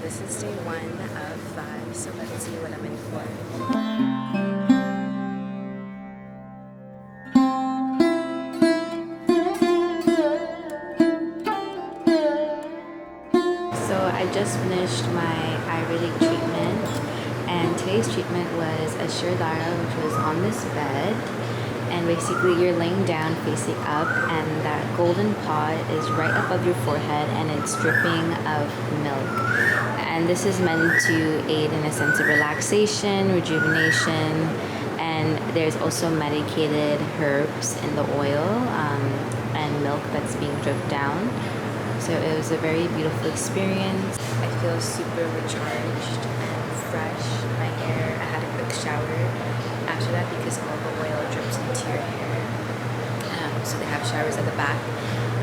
this is day 1 of 5, so let's see what I'm in for. So I just finished my Ayurvedic treatment, and today's treatment was a Shirdara, which was on this bed. And basically you're laying down facing up, and that golden pot is right above your forehead, and it's dripping of milk. And this is meant to aid in a sense of relaxation, rejuvenation, and there's also medicated herbs in the oil and milk that's being dripped down. So it was a very beautiful experience. I feel super recharged and fresh. My hair, I had a quick shower after that because all the oil drips into your hair. So they have showers at the back,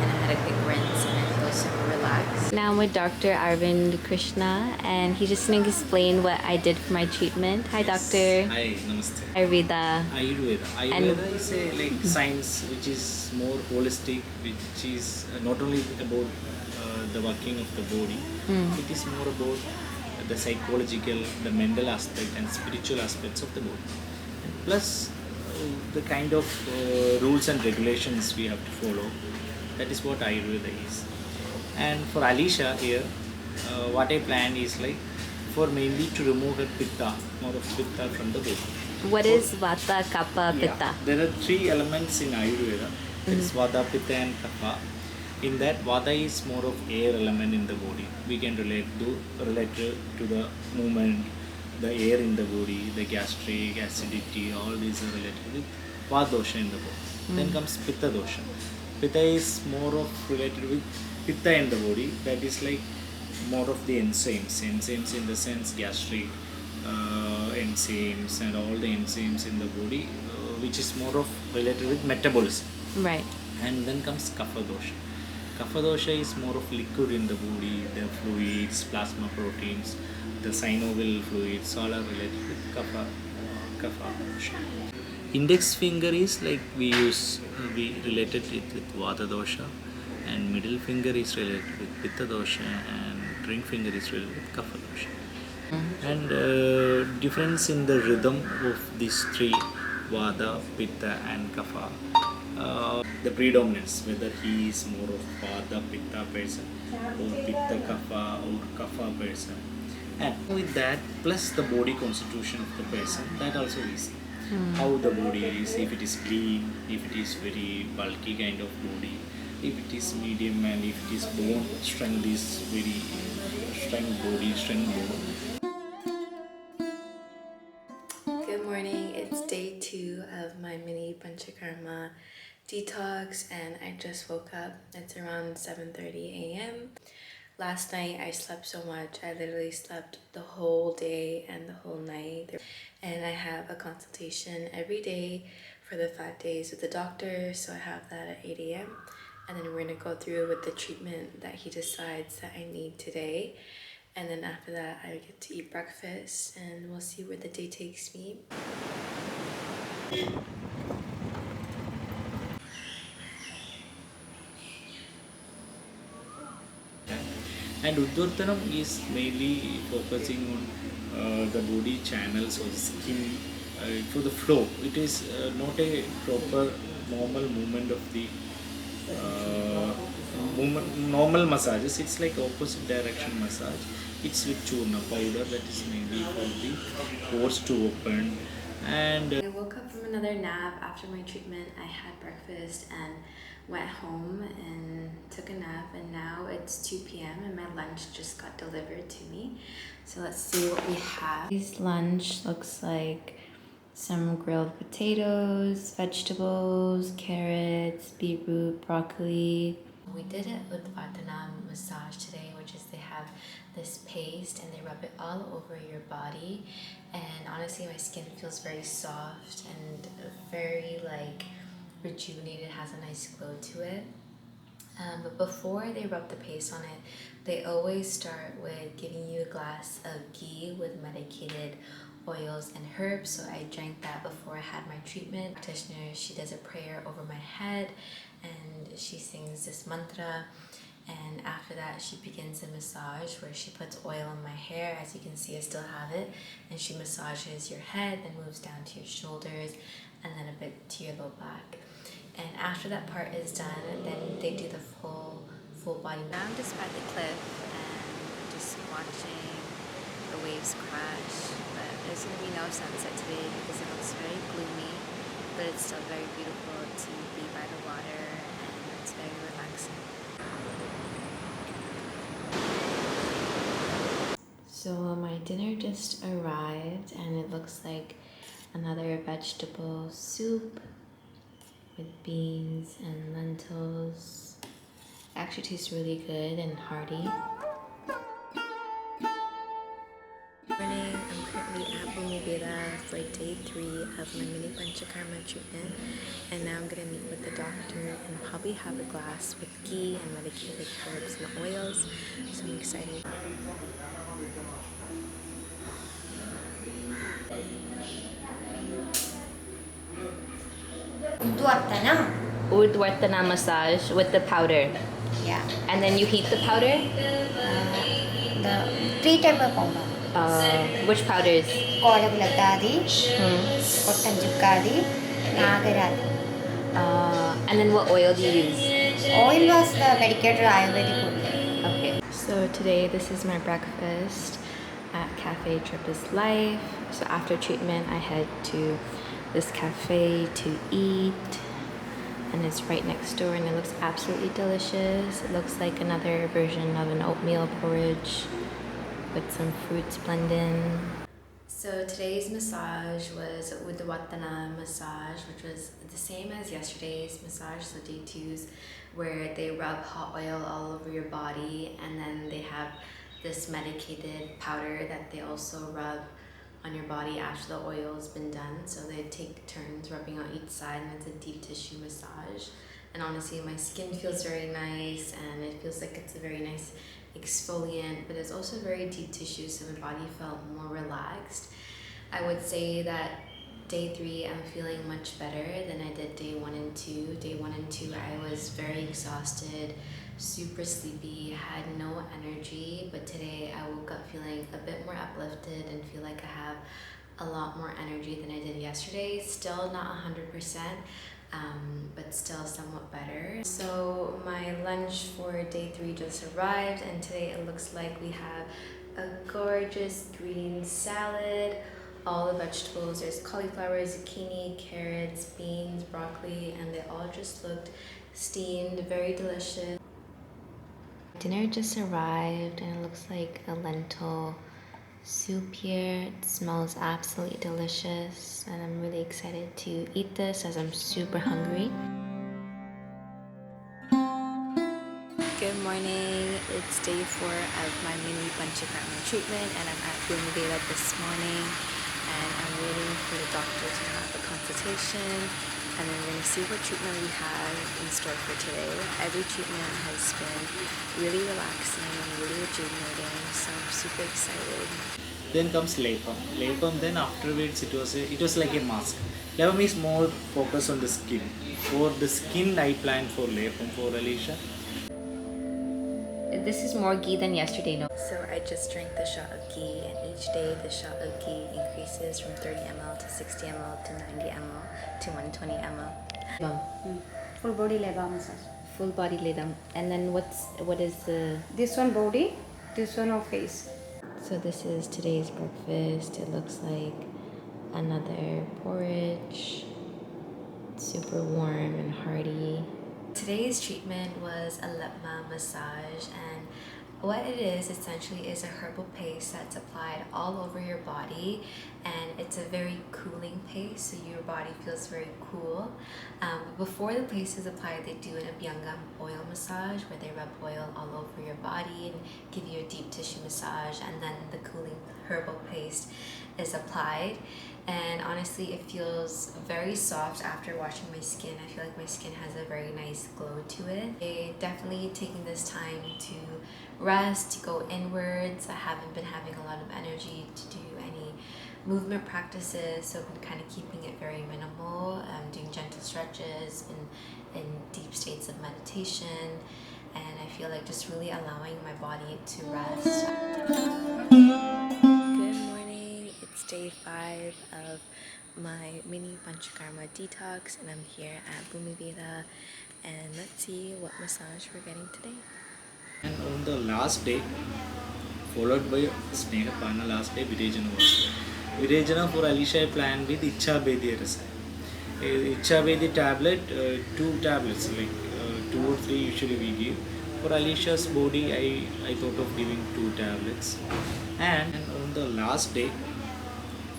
and I had a quick rinse, and I feel super relaxed. Now I'm with Dr. Arvind Krishna, and he's just going to explain what I did for my treatment. Hi, doctor. Hi, namaste. Ayurveda. Ayurveda is a science which is more holistic, which is not only about the working of the body. It is more about the psychological, the mental aspect, and spiritual aspects of the body. And plus, the kind of rules and regulations we have to follow. That is what Ayurveda is. And for Alicia here, what I planned is for mainly to remove her pitta, more of pitta from the body. What is Vata, Kapha, Pitta? Yeah, there are 3 elements in Ayurveda. It's Vata, Pitta, and Kapha. In that, Vata is more of air element in the body. We can relate to the movement, the air in the body, the gastric, acidity, all these are related with Vata dosha in the body. Then comes Pitta dosha. Pitta is more of related with Pitta in the body. That is more of the enzymes in the sense gastric enzymes and all the enzymes in the body, which is more of related with metabolism. Right. And then comes Kapha dosha. Kapha dosha is more of liquid in the body, the fluids, plasma proteins, the synovial fluids, all are related with Kapha dosha. Index finger is we related it with Vata dosha, and middle finger is related with Pitta dosha, and ring finger is related with Kapha dosha. And difference in the rhythm of these 3, Vata, Pitta, and Kapha. The predominance, whether he is more of Vata, Pitta person, or Pitta, Kapha, or Kapha person. And with that, plus the body constitution of the person, that also we see. How the body is, if it is clean, if it is very bulky kind of body, if it is medium, and if it is bone strength is very strength bone. Good morning, it's day 2 of my mini Panchakarma detox, and I just woke up. It's around 7:30 a.m. Last night I slept so much. I literally slept the whole day and the whole night. And I have a consultation every day for the 5 days with the doctor, so I have that at 8 a.m. And then we're going to go through with the treatment that he decides that I need today. And then after that, I get to eat breakfast, and we'll see where the day takes me. And Udvartanam is mainly focusing on the body channels or skin for the flow. It is not a proper normal movement of the normal massages. It's like opposite direction massage. It's with churna powder that is mainly for the pores to open. And I woke up from another nap after my treatment. I had breakfast and went home and took a nap, and now it's 2 p.m. and my lunch just got delivered to me. So let's see what we have. This lunch looks like some grilled potatoes, vegetables, carrots, beetroot, broccoli. We did it with Varkala massage today, which is they have this paste and they rub it all over your body, and honestly my skin feels very soft and very rejuvenated, has a nice glow to it. But before they rub the paste on it, they always start with giving you a glass of ghee with medicated oils and herbs. So I drank that before I had my treatment. Practitioner, she does a prayer over my head and she sings this mantra, And after that, she begins a massage where she puts oil on my hair. As you can see, I still have it. And she massages your head, then moves down to your shoulders, and then a bit to your low back. And after that part is done, then they do the full body. Now I'm just by the cliff and just watching the waves crash. But there's going to be no sunset today because it looks very gloomy. But it's still very beautiful to be by the water, and it's very relaxing. So my dinner just arrived, and it looks like another vegetable soup with beans and lentils. It actually tastes really good and hearty. Morning, I'm currently at Bhumiveda for day 3 of my mini Panchakarma treatment, and now I'm gonna meet with the doctor and probably have a glass with ghee and medicated herbs and oils. So I'm excited. Urdhvartana massage with the powder. Yeah. And then you heat the powder? The 3 type of powder. Which powders? Kodavalatadi, Kottanjukkadi, Nagaradi. And then what oil do you use? Oil was the medicated Ayurvedic oil. Okay. So today this is my breakfast at Cafe Trip is Life. So after treatment I head to this cafe to eat. And it's right next door and it looks absolutely delicious. It looks like another version of an oatmeal porridge with some fruits blended in. So today's massage was Urdhvartana massage, which was the same as yesterday's massage, so day 2's, where they rub hot oil all over your body, and then they have this medicated powder that they also rub on your body after the oil has been done. So they take turns rubbing on each side, and it's a deep tissue massage. And honestly, my skin feels very nice, and it feels like it's a very nice exfoliant, but it's also very deep tissue, so my body felt more relaxed. I would say that day 3 I'm feeling much better than I did day 1 and 2. Day 1 and 2 I was very exhausted, super sleepy, had no energy, but today I woke up feeling a bit more uplifted and feel like I have a lot more energy than I did yesterday. Still not 100%, but still somewhat better. So my lunch for day 3 just arrived, and today it looks like we have a gorgeous green salad, all the vegetables. There's cauliflower, zucchini, carrots, beans, broccoli, and they all just looked steamed, very delicious. Dinner just arrived, and it looks like a lentil soup here. It smells absolutely delicious, and I'm really excited to eat this as I'm super hungry. Good morning. It's day 4 of my mini Panchakarma treatment, and I'm at Bhumiveda this morning, and I'm waiting for the doctor to have a consultation, and then we're going to see what treatment we have in store for today. Every treatment has been really relaxing and really rejuvenating, so I'm super excited. Then comes lepam. Lepam, then afterwards it was like a mask. Lepam is more focused on the skin. For the skin I planned for lepam for Alicia. This is more ghee than yesterday, no? So I just drank the shot of ghee, and each day the shot of ghee increases from 30 ml to 60 ml to 90 ml to 120 ml. Full body leba massage. Full body ledam. And then what is the... This one body, this one of face. So this is today's breakfast. It looks like another porridge. Super warm and hearty. Today's treatment was a lepma massage, and what it is essentially is a herbal paste that's applied all over your body, and it's a very cooling paste, so your body feels very cool. Before the paste is applied, they do an abhyangam oil massage where they rub oil all over your body and give you a deep tissue massage, and then the cooling herbal paste is applied. And honestly, it feels very soft after washing my skin. I feel like my skin has a very nice glow to it. I definitely taking this time to rest, to go inwards. I haven't been having a lot of energy to do any movement practices, so I've been kind of keeping it very minimal. Doing gentle stretches and in deep states of meditation. and I feel like just really allowing my body to rest. Good morning, it's day 5 of my mini Panchakarma detox, and I'm here at Bhumiveda, and let's see what massage we're getting today. And on the last day, followed by Snehapana, last day Virejana was there. Virejana for Alisha I planned with Icha Bedi Rasai. Icha Bedi tablet, 2 tablets, like 2 or 3 usually we give. For Alisha's body, I thought of giving 2 tablets. And on the last day,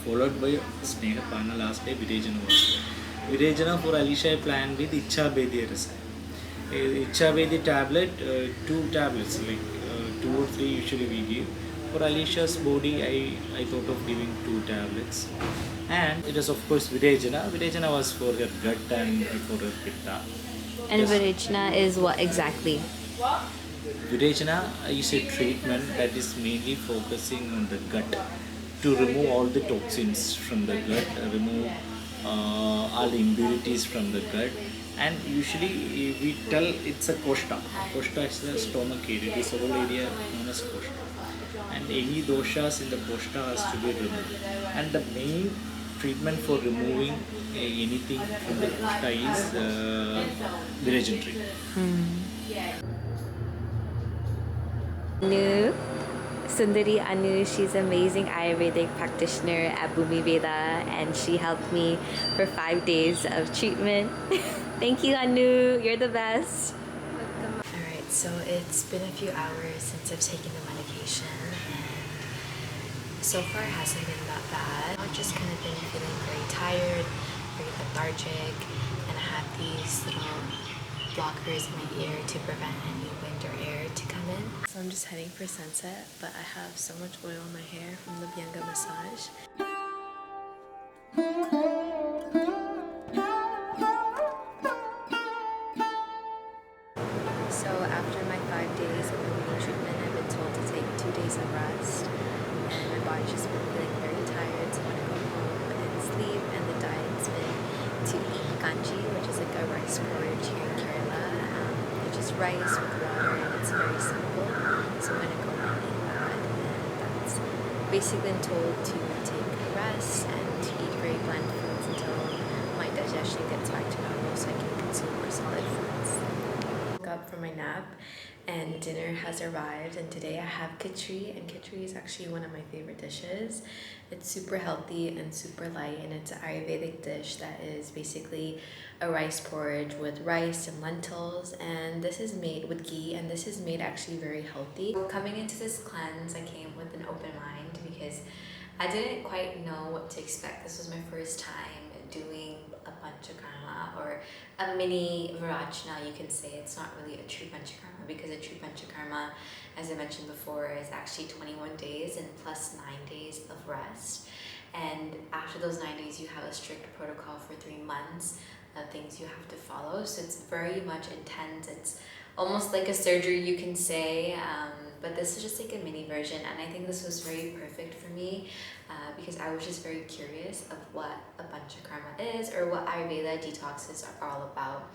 followed by Snehapana, last day Virejana was there. Virejana for Alisha I planned with Icha Bedi Rasai. Icha Bedi tablet, 2 tablets, like 2 or 3 usually we give. For Alicia's body, I thought of giving 2 tablets. And it was of course Virejana. Virejana was for her gut and for her pitta. And Yes. Virejana is what exactly? Virejana is a treatment that is mainly focusing on the gut to remove all the toxins from the gut, remove all the impurities from the gut. And usually we tell it's a koshta. Koshta is the stomach area. It is the whole area known as koshta. And any doshas in the koshta has to be removed. And the main treatment for removing anything from the koshta is Virejana treatment. Anu, Sundari Anu, she's an amazing Ayurvedic practitioner at Bhumiveda, and she helped me for 5 days of treatment. Thank you, Anu. You're the best. Alright, so it's been a few hours since I've taken the medication, and so far it hasn't been that bad. I've just kind of been feeling very tired, very lethargic, and I have these little blockers in my ear to prevent any wind or air to come in. So I'm just heading for sunset, but I have so much oil in my hair from the Byanga massage. So after my 5 days of mini treatment, I've been told to take 2 days of rest, and my body's just been feeling very tired, so I'm gonna go home and sleep. And the diet's been to eat kanji, which is like a rice porridge here in Kerala. It's just rice with water, and it's very simple. So I'm gonna go and eat that, and that's basically been told to take a rest and to eat very bland foods until my digestion gets back to normal, so I can consume more solid foods. Up from my nap and dinner has arrived, and today I have khichdi, and khichdi is actually one of my favorite dishes. It's super healthy and super light, and it's an Ayurvedic dish that is basically a rice porridge with rice and lentils, and this is made with ghee, and this is made actually very healthy. Coming into this cleanse, I came with an open mind because I didn't quite know what to expect. This was my first time doing a Panchakarma or a mini Virachana, you can say. It's not really a true Panchakarma because a true Panchakarma, as I mentioned before, is actually 21 days and plus 9 days of rest. And after those 9 days, you have a strict protocol for 3 months of things you have to follow. So it's very much intense. It's almost like a surgery, you can say, but this is just like a mini version, and I think this was very perfect for me because I was just very curious of what a Panchakarma is or what Ayurveda detoxes are all about.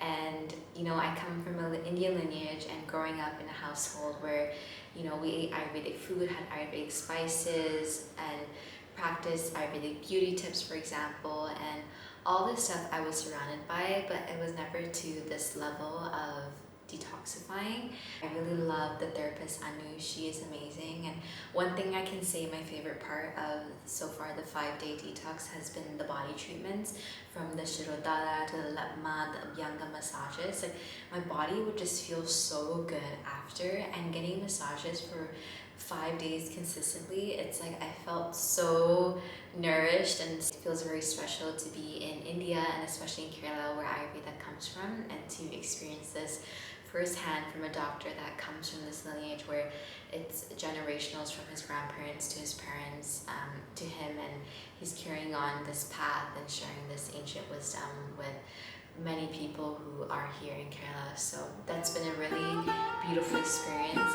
And you know, I come from an Indian lineage, and growing up in a household where, you know, we ate Ayurvedic food, had Ayurvedic spices, and practiced Ayurvedic beauty tips, for example, and all this stuff I was surrounded by, but it was never to this level of detoxifying. I really love the therapist Anu. She is amazing, and one thing I can say my favorite part of so far the 5-day detox has been the body treatments, from the Shirodhara to the Lepma, the Byanga massages. Like, my body would just feel so good after, and getting massages for 5 days consistently, it's like I felt so nourished, and it feels very special to be in India, and especially in Kerala where Ayurveda comes from, and to experience this firsthand from a doctor that comes from this lineage where it's generational, from his grandparents to his parents to him, and he's carrying on this path and sharing this ancient wisdom with many people who are here in Kerala. So that's been a really beautiful experience.